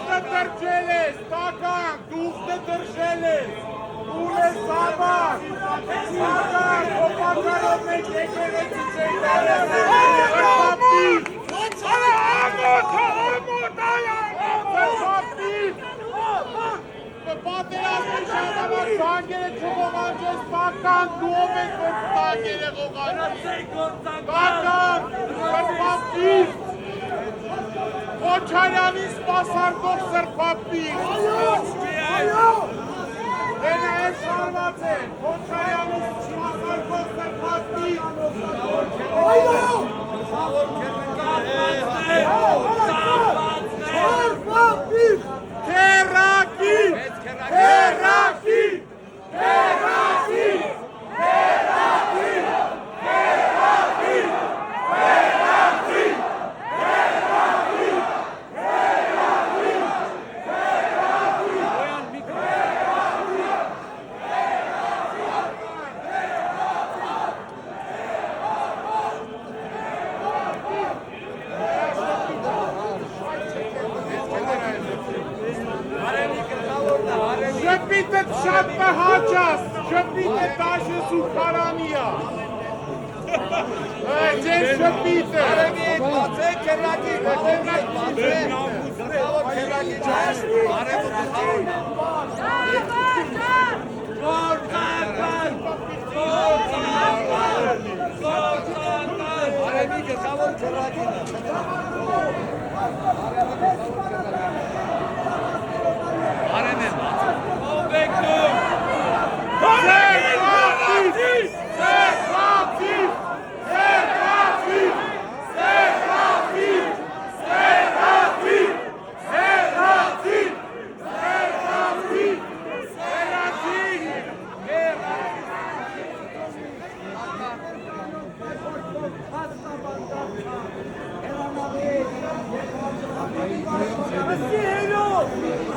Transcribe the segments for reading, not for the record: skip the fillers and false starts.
Դուխտը դրջել ես, տական, դուխտը դրջել ես, ուր ես համար, տական, հոպակարով մեկ եկեղեցի չեն դարել, պապիր, պատերազմի ժամանակ զանգերը չողողանջես, տական, դուով ես, որ տակեր է ողանջես, տական, պապիր, Քոչարյանի սպասարկող սրբապիր, դենը ես շարված է, Քոչարյանի սպասարկող սրբապիր, Քերակի, քերակի, քերակի, քերակի, քերակի, Շպիտը շատ հաճաս, շպիտը տաշես ու կարանիա, ձեր շպիտը, բացեք կերակի,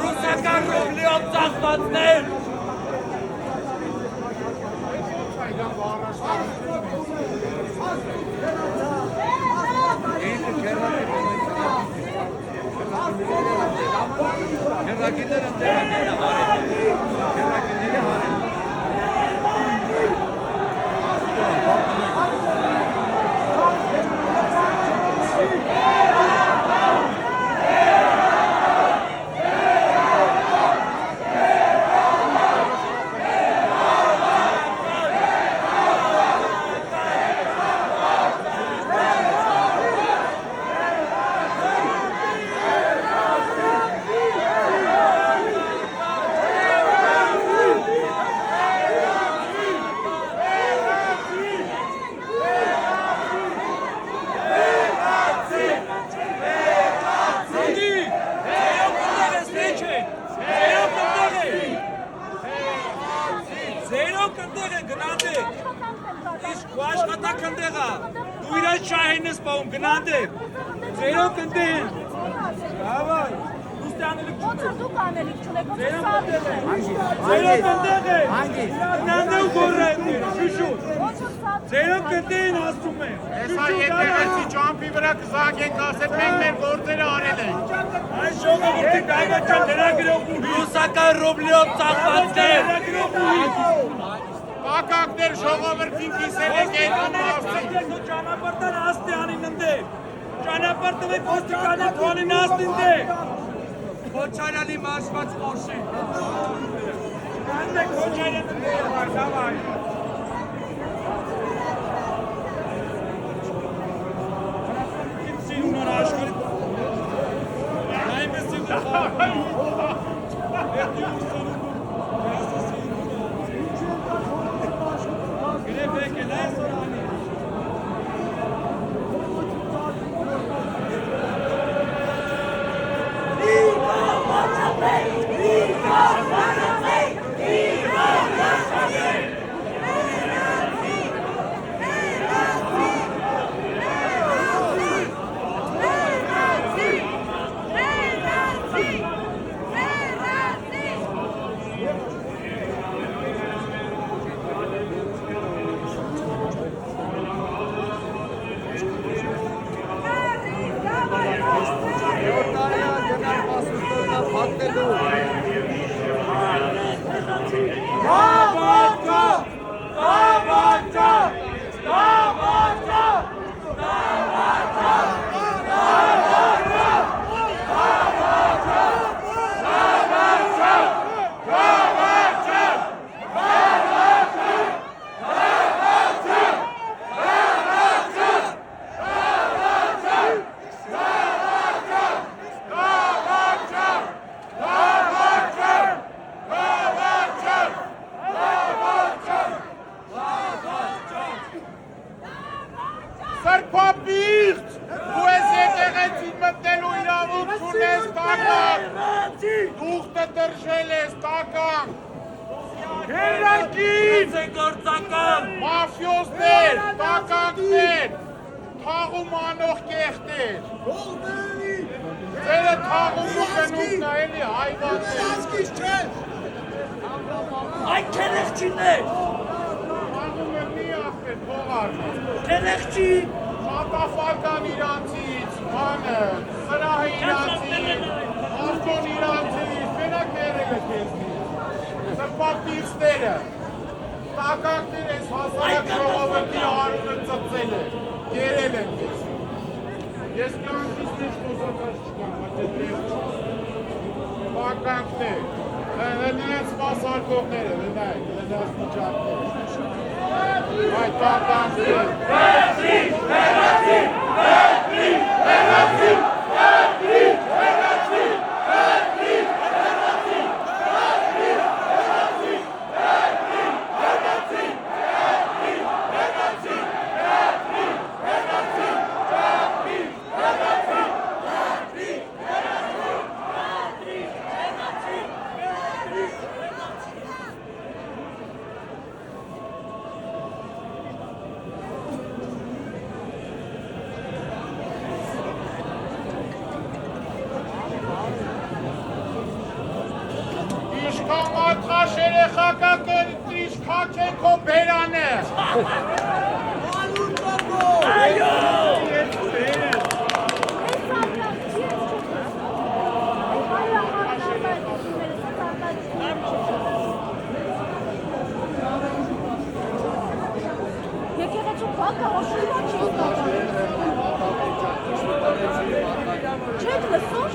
Ռուսական ռուբլիով ծախվածներ Ռուսական ռուբլիով ծախվածներ Կակակներ ժողովրդին կիսել է գետում ասի Ճանապարհտան աստի անին ընդե Ճանապարհտը վեք ոստիկանի թոնին աստին դե Քոչարյանի մաշված խոշի Անդե Քոչարյանը դե դավայ Դուխտը դրժել ես, տականք։ Հերակին, մաֆյոզներ, տականքներ, թաղում անող կեղտեր։ Ձերը թաղում ու կնունքն է, էլի հայվաններ։ Այդ կենեղջիներ, Թաղում է մի ախպեր, փողարն։ կենեղջի, Շատաֆական իրանցից, բանը, սրահը իրանցից, ավտոն իրանցից, մենակ ներել է կեզնից, սրպապիստերը, տականքներ ես հասարակ ժողովրդի հարունը ծծել է, գերել են կեզ։ Ես կյանքից մեջ խոսակած չկամ, այդ տեղ տականքներ, նրանց մասարկողները, նրանց միջակները, այդ տականքներ, Մատխաշ երեխակակեր իշխակ է քո բերանը։ Եկեղեցու բակը ոշույնա չի ստացան։ Չեք լսոր։